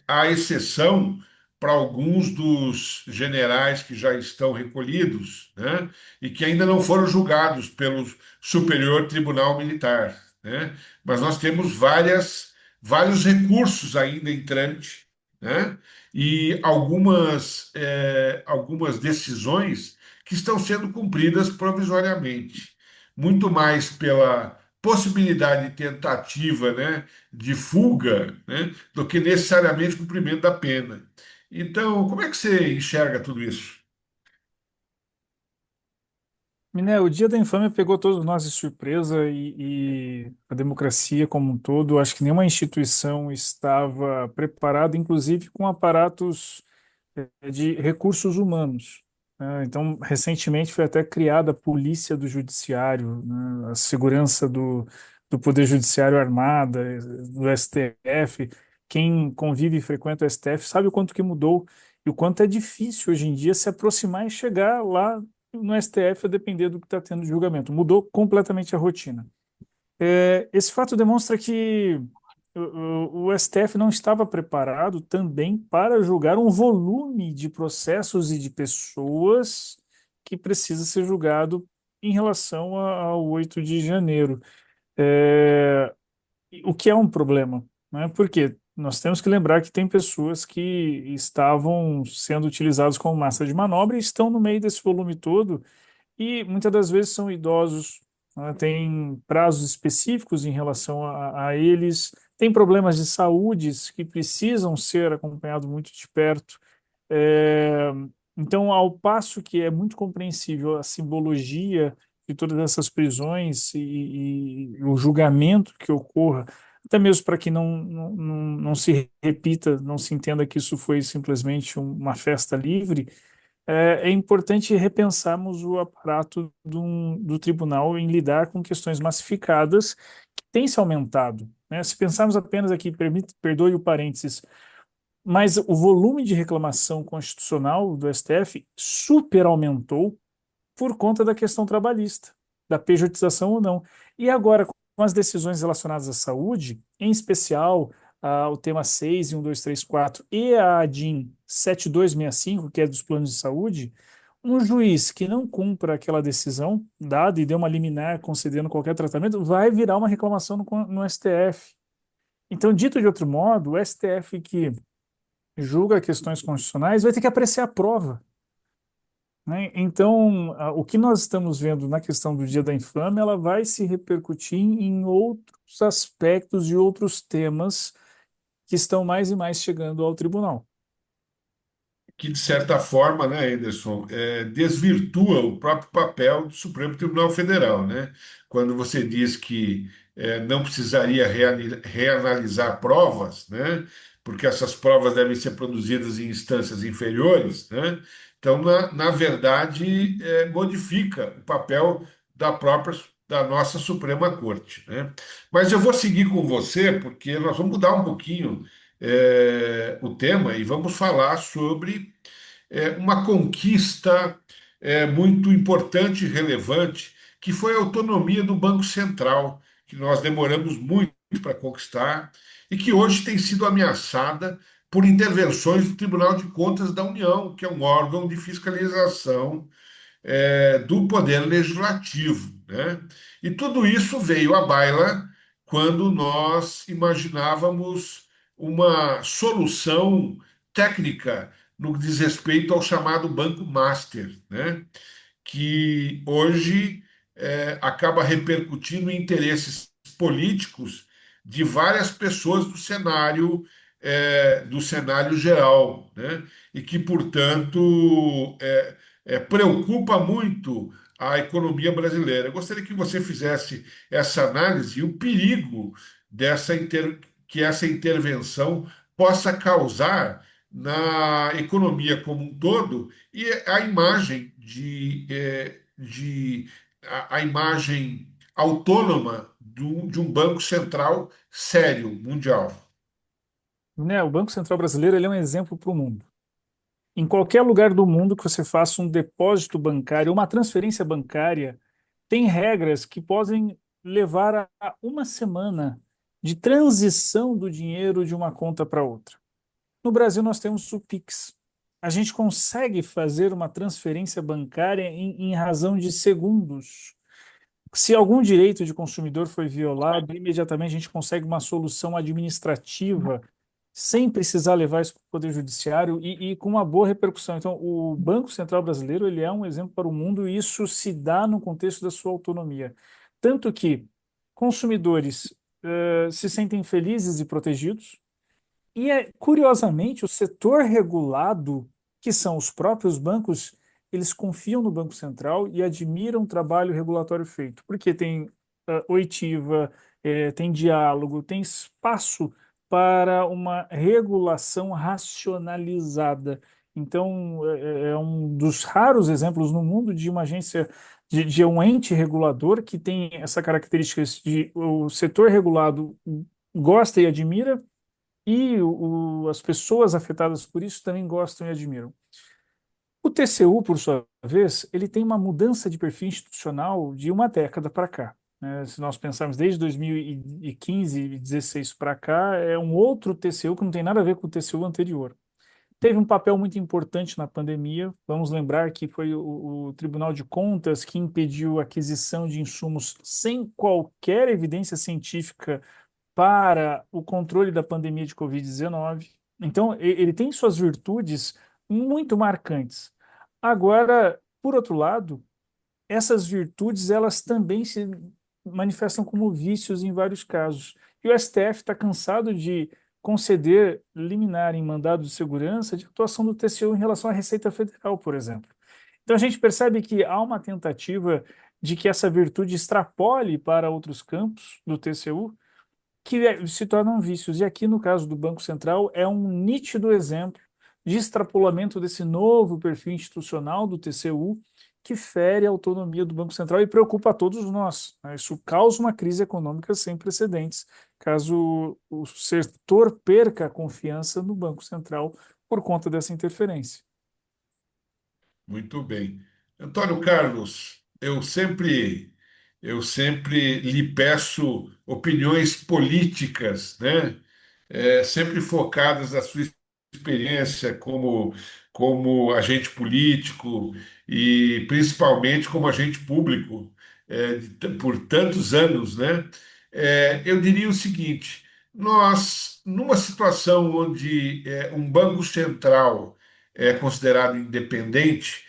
à exceção para alguns dos generais que já estão recolhidos, né? E que ainda não foram julgados pelo Superior Tribunal Militar, né? Mas nós temos vários recursos ainda em trâmite, né? E algumas decisões que estão sendo cumpridas provisoriamente, muito mais pela possibilidade de tentativa, né, de fuga, né, do que necessariamente cumprimento da pena. Então, como é que você enxerga tudo isso? Miné, o Dia da Infâmia pegou todos nós de surpresa e a democracia como um todo, acho que nenhuma instituição estava preparada, inclusive com aparatos de recursos humanos, né? Então, recentemente foi até criada a Polícia do Judiciário, né? A segurança do Poder Judiciário Armada, do STF. Quem convive e frequenta o STF sabe o quanto que mudou e o quanto é difícil hoje em dia se aproximar e chegar lá no STF a depender do que está tendo de julgamento. Mudou completamente a rotina. Esse fato demonstra que o STF não estava preparado também para julgar um volume de processos e de pessoas que precisa ser julgado em relação ao 8 de janeiro. É, o que é um problema, né? Porque nós temos que lembrar que tem pessoas que estavam sendo utilizadas como massa de manobra e estão no meio desse volume todo e muitas das vezes são idosos, né, têm prazos específicos em relação a eles, têm problemas de saúde que precisam ser acompanhados muito de perto. É, então, ao passo que é muito compreensível a simbologia de todas essas prisões e o julgamento que ocorra, até mesmo para que não se repita, não se entenda que isso foi simplesmente uma festa livre, é importante repensarmos o aparato do tribunal em lidar com questões massificadas que têm se aumentado, né? Se pensarmos apenas aqui, perdoe o parênteses, mas o volume de reclamação constitucional do STF super aumentou por conta da questão trabalhista, da pejotização ou não. E agora, com as decisões relacionadas à saúde, em especial o tema 6 e 1234 e a ADIM 7265, que é dos planos de saúde, um juiz que não cumpra aquela decisão dada e dê uma liminar concedendo qualquer tratamento, vai virar uma reclamação no STF. Então, dito de outro modo, o STF que julga questões constitucionais vai ter que apreciar a prova, né? Então, o que nós estamos vendo na questão do Dia da Infâmia, ela vai se repercutir em outros aspectos e outros temas que estão mais e mais chegando ao tribunal. Que, de certa forma, né, Anderson, desvirtua o próprio papel do Supremo Tribunal Federal, né? Quando você diz que não precisaria reanalisar provas, né? Porque essas provas devem ser produzidas em instâncias inferiores, né? Então, na verdade, modifica o papel da própria da nossa Suprema Corte, né? Mas eu vou seguir com você, porque nós vamos mudar um pouquinho o tema e vamos falar sobre uma conquista muito importante e relevante, que foi a autonomia do Banco Central, que nós demoramos muito para conquistar e que hoje tem sido ameaçada por intervenções do Tribunal de Contas da União, que é um órgão de fiscalização do Poder Legislativo, né? E tudo isso veio à baila quando nós imaginávamos uma solução técnica no que diz respeito ao chamado Banco Master, né? Que hoje acaba repercutindo em interesses políticos de várias pessoas do cenário geral, né? E que, portanto, preocupa muito a economia brasileira. Eu gostaria que você fizesse essa análise e o perigo que essa intervenção possa causar na economia como um todo e a imagem a imagem autônoma de um banco central sério, mundial. Né, o Banco Central Brasileiro ele é um exemplo para o mundo. Em qualquer lugar do mundo que você faça um depósito bancário, uma transferência bancária, tem regras que podem levar a uma semana de transição do dinheiro de uma conta para outra. No Brasil, nós temos o Pix. A gente consegue fazer uma transferência bancária em razão de segundos. Se algum direito de consumidor foi violado, imediatamente a gente consegue uma solução administrativa sem precisar levar isso para o Poder Judiciário e com uma boa repercussão. Então, o Banco Central Brasileiro ele é um exemplo para o mundo e isso se dá no contexto da sua autonomia. Tanto que consumidores se sentem felizes e protegidos, e, curiosamente, o setor regulado, que são os próprios bancos, eles confiam no Banco Central e admiram o trabalho regulatório feito, porque tem oitiva, tem diálogo, tem espaço para uma regulação racionalizada. Então, é um dos raros exemplos no mundo de uma agência, de um ente regulador que tem essa característica de o setor regulado gosta e admira, e as pessoas afetadas por isso também gostam e admiram. O TCU, por sua vez, ele tem uma mudança de perfil institucional de uma década para cá, né? Se nós pensarmos desde 2015 e 2016 para cá, é um outro TCU que não tem nada a ver com o TCU anterior. Teve um papel muito importante na pandemia. Vamos lembrar que foi o Tribunal de Contas que impediu a aquisição de insumos sem qualquer evidência científica para o controle da pandemia de Covid-19. Então, ele tem suas virtudes muito marcantes. Agora, por outro lado, essas virtudes elas também se manifestam como vícios em vários casos. E o STF está cansado de conceder liminar em mandado de segurança de atuação do TCU em relação à Receita Federal, por exemplo. Então a gente percebe que há uma tentativa de que essa virtude extrapole para outros campos do TCU que se tornam vícios. E aqui, no caso do Banco Central, é um nítido exemplo de extrapolamento desse novo perfil institucional do TCU, que fere a autonomia do Banco Central e preocupa a todos nós, né? Isso causa uma crise econômica sem precedentes, caso o setor perca a confiança no Banco Central por conta dessa interferência. Muito bem. Antônio Carlos, eu sempre lhe peço opiniões políticas, né? Sempre focadas na sua experiência como agente político e principalmente como agente público, por tantos anos, né? Eu diria o seguinte: nós, numa situação onde um banco central é considerado independente,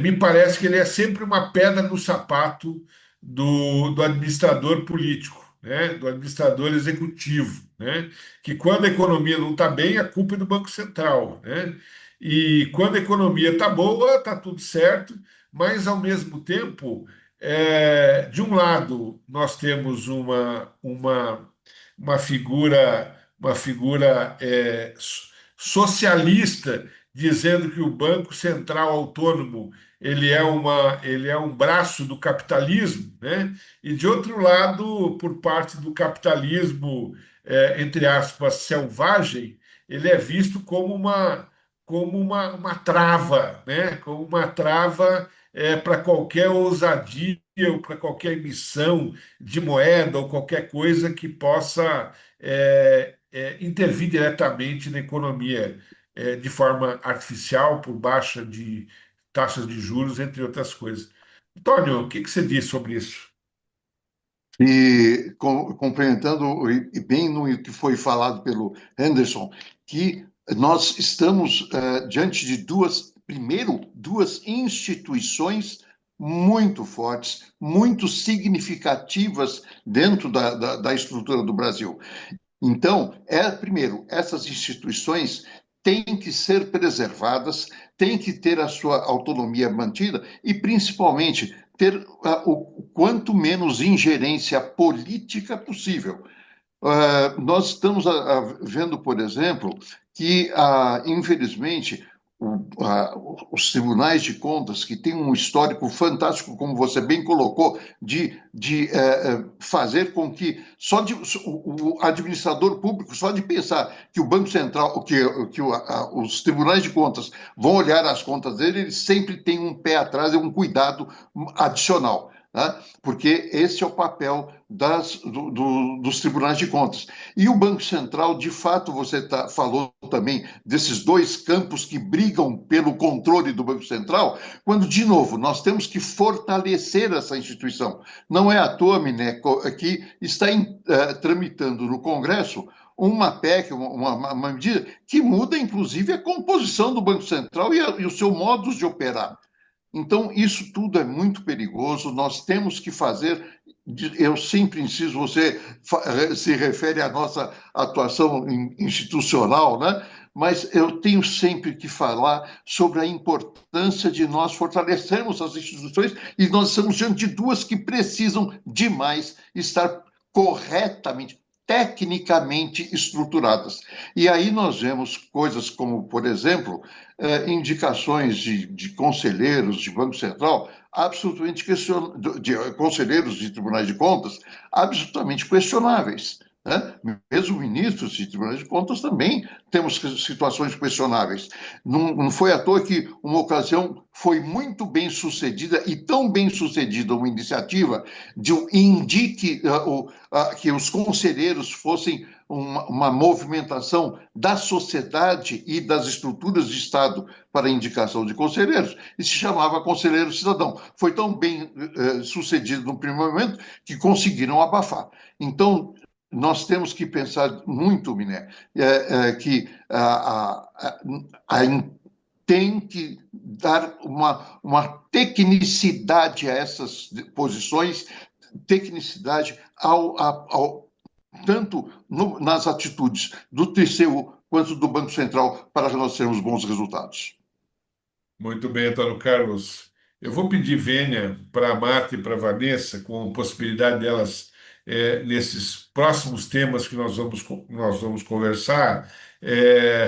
me parece que ele é sempre uma pedra no sapato do administrador político, né? Do administrador executivo, né? Que quando a economia não está bem, a culpa é do Banco Central, né? E quando a economia está boa, está tudo certo, mas ao mesmo tempo, de um lado, nós temos uma figura socialista dizendo que o Banco Central Autônomo ele é um braço do capitalismo, né? E de outro lado, por parte do capitalismo, entre aspas, selvagem, ele é visto como uma trava, né? Como uma trava para qualquer ousadia ou para qualquer emissão de moeda ou qualquer coisa que possa intervir diretamente na economia de forma artificial, por baixa de taxas de juros, entre outras coisas. Antônio, o que você diz sobre isso? E complementando e bem no que foi falado pelo Henderson, que nós estamos diante de duas instituições muito fortes, muito significativas dentro da estrutura do Brasil. Então, primeiro, essas instituições têm que ser preservadas, têm que ter a sua autonomia mantida e, principalmente, ter o quanto menos ingerência política possível. Nós estamos vendo, por exemplo, que, infelizmente, os tribunais de contas, que têm um histórico fantástico, como você bem colocou, de fazer com que o administrador público, só de pensar que o Banco Central, os tribunais de contas vão olhar as contas dele, eles sempre têm um pé atrás e um cuidado adicional, né? Porque esse é o papel dos tribunais de contas. E o Banco Central, de fato, você falou também desses dois campos que brigam pelo controle do Banco Central, quando, de novo, nós temos que fortalecer essa instituição. Não é à toa, Miné, que está tramitando no Congresso uma PEC, uma medida que muda, inclusive, a composição do Banco Central e o seu modus de operar. Então, isso tudo é muito perigoso, nós temos que fazer. Eu sempre insisto, você se refere à nossa atuação institucional, né? mas eu tenho sempre que falar sobre a importância de nós fortalecermos as instituições, e nós estamos diante de duas que precisam demais estar corretamente, tecnicamente estruturadas. E aí nós vemos coisas como, por exemplo, indicações de conselheiros de Banco Central absolutamente de conselheiros de tribunais de contas absolutamente questionáveis, né? Mesmo ministros de tribunais de contas também temos situações questionáveis. Não foi à toa que uma ocasião foi muito bem sucedida, e tão bem sucedida uma iniciativa de indique que os conselheiros fossem uma movimentação da sociedade e das estruturas de Estado para a indicação de conselheiros, e se chamava Conselheiro Cidadão. Foi tão bem sucedido no primeiro momento que conseguiram abafar. Então, nós temos que pensar muito, Miné, que tem que dar uma tecnicidade a essas posições, tecnicidade tanto nas atitudes do TCU quanto do Banco Central para nós termos bons resultados. Muito bem, Antônio Carlos. Eu vou pedir vênia para a Marta e para a Vanessa, com possibilidade delas, nesses próximos temas que nós vamos conversar,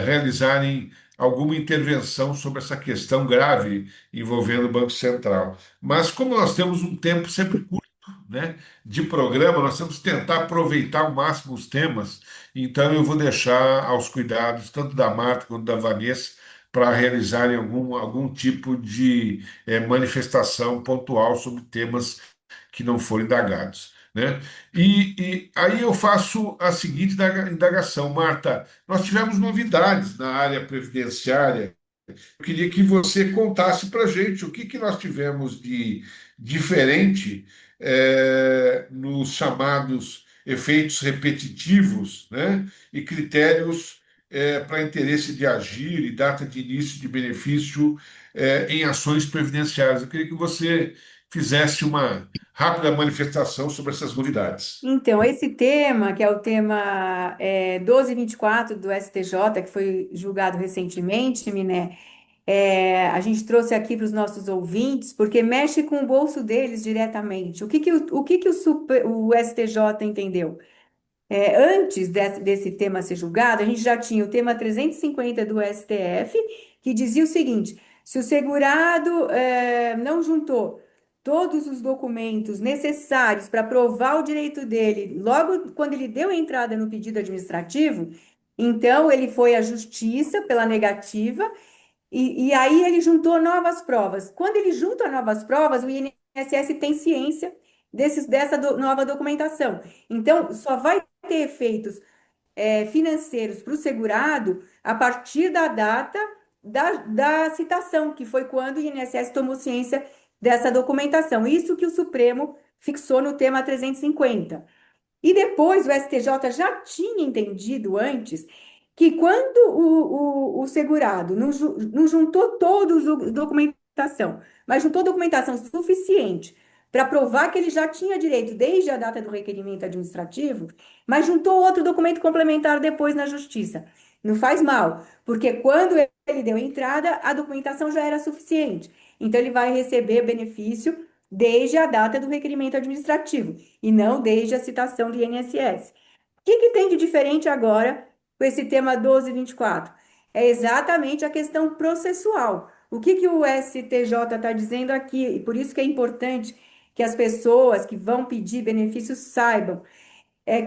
realizarem alguma intervenção sobre essa questão grave envolvendo o Banco Central. Mas como nós temos um tempo sempre curto, né, de programa, nós temos que tentar aproveitar ao máximo os temas, então eu vou deixar aos cuidados tanto da Marta quanto da Vanessa para realizarem algum tipo de manifestação pontual sobre temas que não foram indagados, né? E aí eu faço a seguinte indagação, Marta. Nós tivemos novidades na área previdenciária. Eu queria que você contasse para a gente o que nós tivemos de diferente nos chamados efeitos repetitivos, né? E critérios para interesse de agir e data de início de benefício em ações previdenciárias. Eu queria que você fizesse uma rápida manifestação sobre essas novidades. Então, esse tema, que é o tema 1224 do STJ, que foi julgado recentemente, Miné, a gente trouxe aqui para os nossos ouvintes, porque mexe com o bolso deles diretamente. O STJ entendeu? Antes desse tema ser julgado, a gente já tinha o tema 350 do STF, que dizia o seguinte: se o segurado não juntou todos os documentos necessários para provar o direito dele, logo quando ele deu entrada no pedido administrativo, então ele foi à justiça pela negativa, e aí ele juntou novas provas. Quando ele junta novas provas, o INSS tem ciência dessa nova documentação. Então, só vai ter efeitos financeiros para o segurado a partir da data da citação, que foi quando o INSS tomou ciência dessa documentação. Isso que o Supremo fixou no tema 350. E depois o STJ já tinha entendido antes que quando o segurado não juntou todos a documentação, mas juntou documentação suficiente para provar que ele já tinha direito desde a data do requerimento administrativo, mas juntou outro documento complementar depois na justiça. Não faz mal, porque quando ele deu entrada, a documentação já era suficiente. Então, ele vai receber benefício desde a data do requerimento administrativo e não desde a citação do INSS. O que tem de diferente agora com esse tema 1224? É exatamente a questão processual. O que o STJ está dizendo aqui? E por isso que é importante que as pessoas que vão pedir benefícios saibam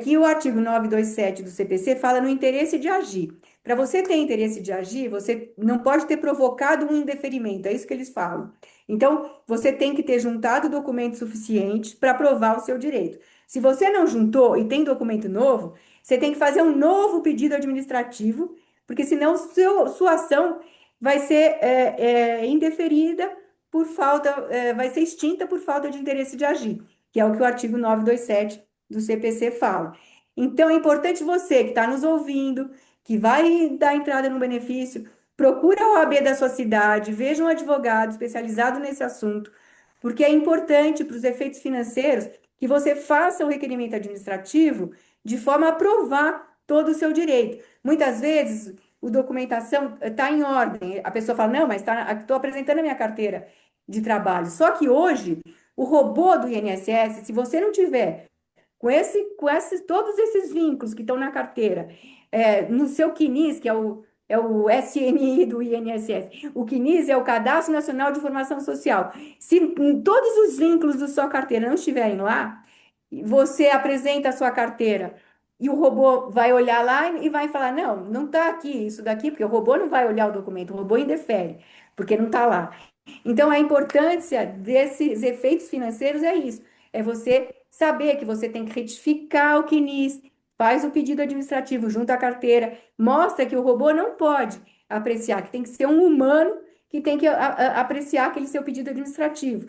que o artigo 927 do CPC fala no interesse de agir. Para você ter interesse de agir, você não pode ter provocado um indeferimento, é isso que eles falam. Então, você tem que ter juntado documento suficiente para provar o seu direito. Se você não juntou e tem documento novo, você tem que fazer um novo pedido administrativo, porque senão sua ação vai ser indeferida por falta, vai ser extinta por falta de interesse de agir, que é o que o artigo 927 do CPC fala. Então, é importante você que está nos ouvindo, que vai dar entrada no benefício, procura a OAB da sua cidade, veja um advogado especializado nesse assunto, porque é importante para os efeitos financeiros que você faça o requerimento administrativo de forma a provar todo o seu direito. Muitas vezes, a documentação está em ordem. A pessoa fala, não, mas estou apresentando a minha carteira de trabalho. Só que hoje, o robô do INSS, se você não tiver todos esses vínculos que estão na carteira, no seu CNIS, que é o SNI do INSS, o CNIS é o Cadastro Nacional de Informação Social. Se todos os vínculos da sua carteira não estiverem lá, você apresenta a sua carteira e o robô vai olhar lá e vai falar: não, não está aqui isso daqui, porque o robô não vai olhar o documento, o robô indefere, porque não está lá. Então, a importância desses efeitos financeiros é isso: é você saber que você tem que retificar o CNIS, faz o pedido administrativo junto à carteira, mostra que o robô não pode apreciar, que tem que ser um humano que tem que apreciar aquele seu pedido administrativo.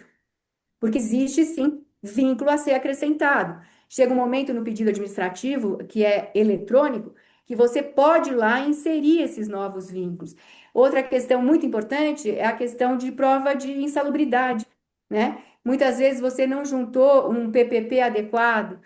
Porque existe sim vínculo a ser acrescentado. Chega um momento no pedido administrativo, que é eletrônico, que você pode ir lá inserir esses novos vínculos. Outra questão muito importante é a questão de prova de insalubridade, né? Muitas vezes você não juntou um PPP adequado,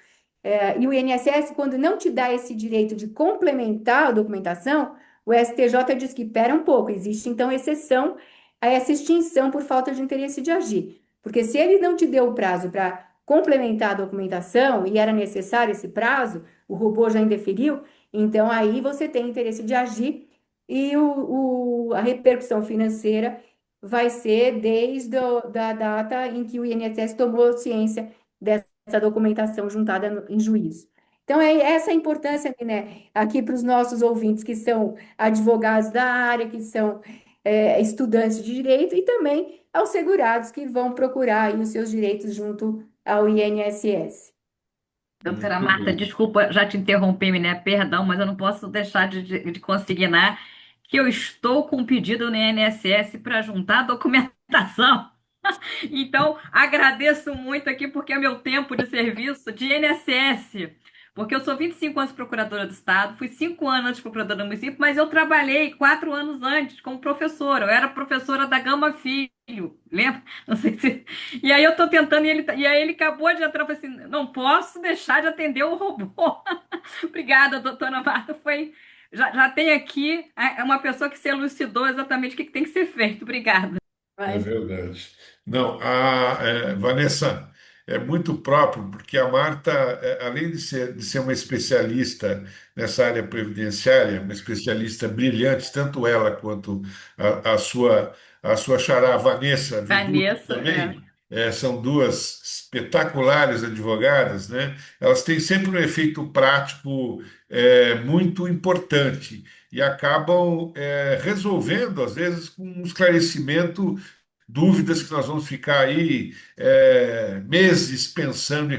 e o INSS, quando não te dá esse direito de complementar a documentação, o STJ diz que espera um pouco, existe então exceção a essa extinção por falta de interesse de agir. Porque se ele não te deu o prazo para complementar a documentação e era necessário esse prazo, o robô já indeferiu, então aí você tem interesse de agir e a repercussão financeira vai ser desde da data em que o INSS tomou ciência dessa documentação juntada em juízo. Então, é essa a importância, né, aqui para os nossos ouvintes que são advogados da área, que são estudantes de direito e também aos segurados que vão procurar aí os seus direitos junto ao INSS. Doutora Muito Marta, bem. desculpa já te interromper, né? Perdão, mas eu não posso deixar de consignar que eu estou com um pedido no INSS para juntar a documentação. Então, agradeço muito aqui porque é meu tempo de serviço de INSS. Porque eu sou 25 anos procuradora do Estado, fui 5 anos antes procuradora do município, mas eu trabalhei 4 anos antes como professora. Eu era professora da Gama Filho, lembra? Não sei se. E aí eu estou tentando, e aí ele acabou de entrar e falou assim: não posso deixar de atender o robô. Obrigada, doutora Marta. Já tem aqui uma pessoa que se elucidou exatamente o que tem que ser feito. Obrigada. É Mas, verdade. Não, Vanessa, é muito próprio, porque a Marta, além de ser uma especialista nessa área previdenciária, uma especialista brilhante, tanto ela quanto a sua xará, Vanessa Viduto, Vanessa, também, são duas espetaculares advogadas, né? Elas têm sempre um efeito prático muito importante e acabam resolvendo, às vezes, com um esclarecimento dúvidas que nós vamos ficar aí meses pensando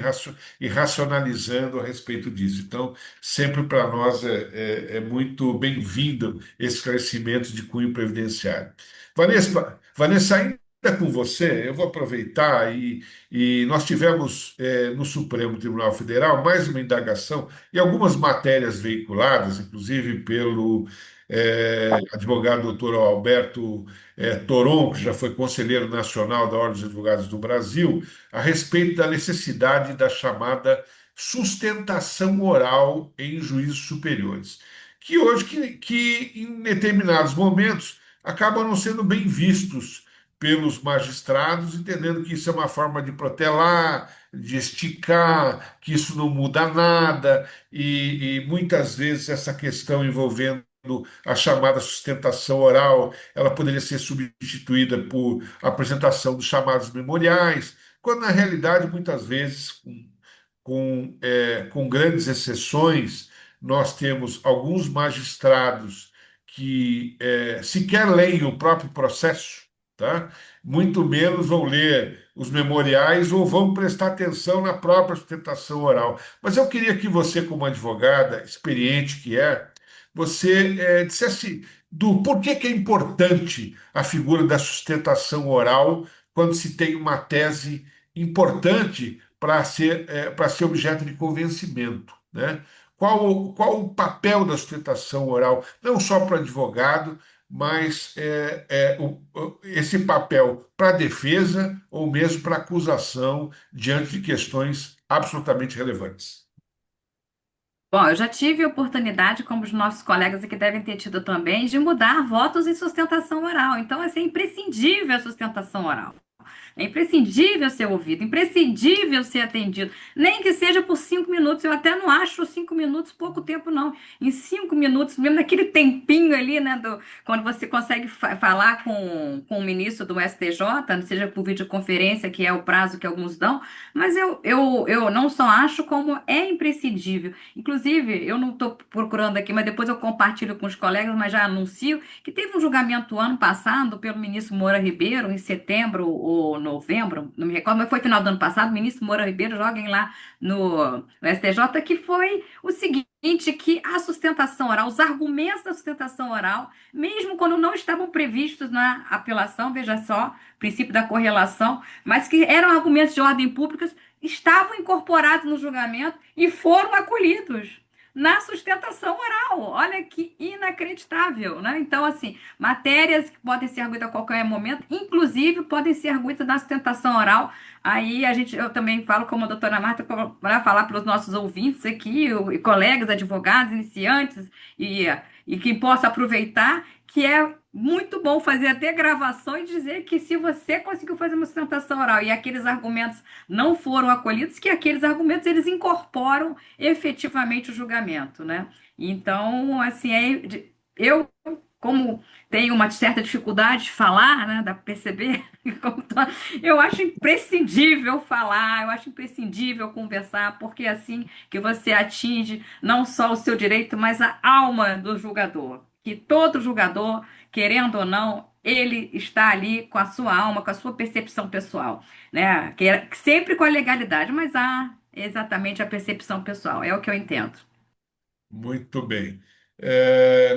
e racionalizando a respeito disso. Então, sempre para nós é muito bem-vindo esse esclarecimento de cunho previdenciário. Vanessa, ainda com você, eu vou aproveitar e nós tivemos no Supremo Tribunal Federal mais uma indagação e algumas matérias veiculadas, inclusive pelo advogado doutor Alberto Toron, que já foi conselheiro nacional da Ordem dos Advogados do Brasil, a respeito da necessidade da chamada sustentação oral em juízos superiores, que hoje, que em determinados momentos, acabam não sendo bem vistos pelos magistrados, entendendo que isso é uma forma de protelar, de esticar, que isso não muda nada, e muitas vezes essa questão envolvendo a chamada sustentação oral, ela poderia ser substituída por apresentação dos chamados memoriais, quando na realidade, muitas vezes, com grandes exceções, nós temos alguns magistrados que sequer leem o próprio processo, tá? Muito menos vão ler os memoriais ou vão prestar atenção na própria sustentação oral. Mas eu queria que você, como advogada experiente que você dissesse do porquê que é importante a figura da sustentação oral quando se tem uma tese importante para ser objeto de convencimento, né? Qual o papel da sustentação oral, não só para o advogado, mas esse papel para a defesa ou mesmo para a acusação diante de questões absolutamente relevantes. Bom, eu já tive a oportunidade, como os nossos colegas aqui devem ter tido também, de mudar votos em sustentação oral. Então, assim, é imprescindível a sustentação oral. É imprescindível ser ouvido, imprescindível ser atendido, nem que seja por 5 minutos. Eu até não acho os 5 minutos pouco tempo, não. Em 5 minutos, mesmo naquele tempinho ali, né, quando você consegue falar com o ministro do STJ, seja por videoconferência, que é o prazo que alguns dão, mas eu não só acho como é imprescindível. Inclusive, eu não estou procurando aqui, mas depois eu compartilho com os colegas, mas já anuncio que teve um julgamento ano passado pelo ministro Moura Ribeiro, em setembro ou novembro, não me recordo, mas foi final do ano passado, o ministro Moura Ribeiro, joguem lá no STJ, que foi o seguinte, que a sustentação oral, os argumentos da sustentação oral, mesmo quando não estavam previstos na apelação, veja só, princípio da correlação, mas que eram argumentos de ordem pública, estavam incorporados no julgamento e foram acolhidos na sustentação oral. Olha que inacreditável, né? Então, assim, matérias que podem ser arguidas a qualquer momento, inclusive podem ser arguidas na sustentação oral. Aí eu também falo como a doutora Marta para falar para os nossos ouvintes aqui, e colegas, advogados, iniciantes, e, e quem possa aproveitar, que é muito bom fazer até gravação e dizer que se você conseguiu fazer uma sustentação oral e aqueles argumentos não foram acolhidos, que aqueles argumentos eles incorporam efetivamente o julgamento, né? Então, assim, eu, como tenho uma certa dificuldade de falar, né, da PCB, eu acho imprescindível falar, eu acho imprescindível conversar, porque é assim que você atinge não só o seu direito, mas a alma do julgador. Que todo julgador, querendo ou não, ele está ali com a sua alma, com a sua percepção pessoal, né? Sempre com a legalidade, mas há exatamente a percepção pessoal, é o que eu entendo. Muito bem.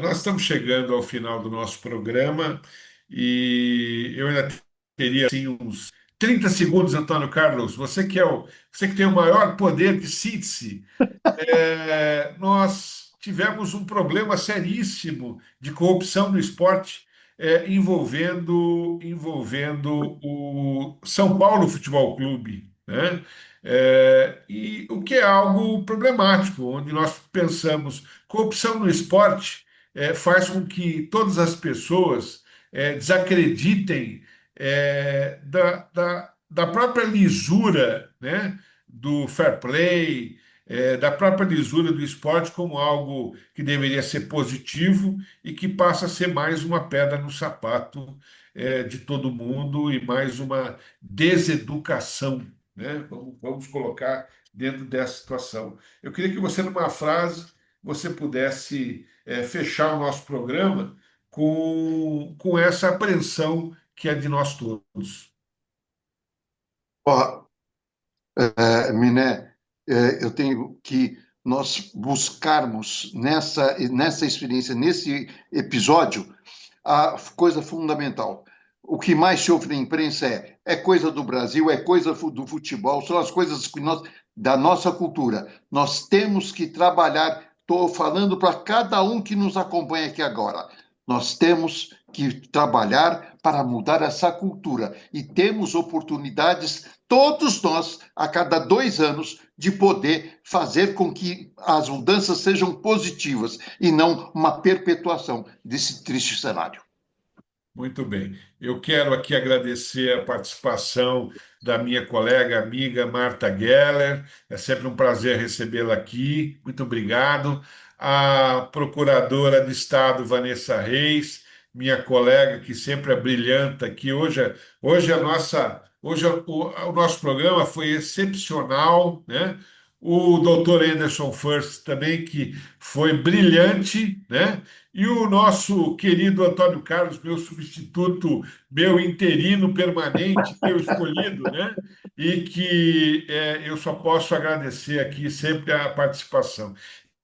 Nós estamos chegando ao final do nosso programa e eu ainda teria assim, uns 30 segundos, Antônio Carlos. Você que tem o maior poder de síntese. Nós tivemos um problema seríssimo de corrupção no esporte, envolvendo o São Paulo Futebol Clube, né? E o que é algo problemático, onde nós pensamos corrupção no esporte faz com que todas as pessoas desacreditem da própria lisura, né? Do fair play, da própria lisura do esporte como algo que deveria ser positivo e que passa a ser mais uma pedra no sapato de todo mundo e mais uma deseducação, né? Vamos colocar dentro dessa situação. Eu queria que você, numa frase, você pudesse fechar o nosso programa com essa apreensão que é de nós todos. Ó, Miné, eu tenho que nós buscarmos nessa experiência, nesse episódio, a coisa fundamental. O que mais se ouve na imprensa é coisa do Brasil, é coisa do futebol, são as coisas que da nossa cultura. Nós temos que trabalhar, estou falando para cada um que nos acompanha aqui agora. Nós temos que trabalhar para mudar essa cultura e temos oportunidades, todos nós, a cada 2 anos, de poder fazer com que as mudanças sejam positivas e não uma perpetuação desse triste cenário. Muito bem. Eu quero aqui agradecer a participação da minha colega, amiga Marta Geller. É sempre um prazer recebê-la aqui. Muito obrigado. A Procuradora de Estado, Vanessa Reis, minha colega, que sempre é brilhante aqui. Hoje o nosso programa foi excepcional, né? O doutor Anderson First também, que foi brilhante, né? E o nosso querido Antônio Carlos, meu substituto, meu interino permanente, meu escolhido, né? E que eu só posso agradecer aqui sempre a participação.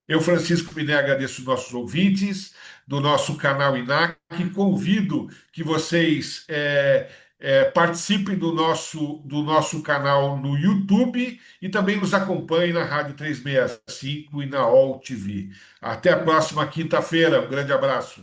Eu, Francisco Miné, agradeço os nossos ouvintes do nosso canal INAC e convido que vocês participem do nosso canal no YouTube e também nos acompanhem na Rádio 365 e na UOL TV. Até a próxima quinta-feira. Um grande abraço.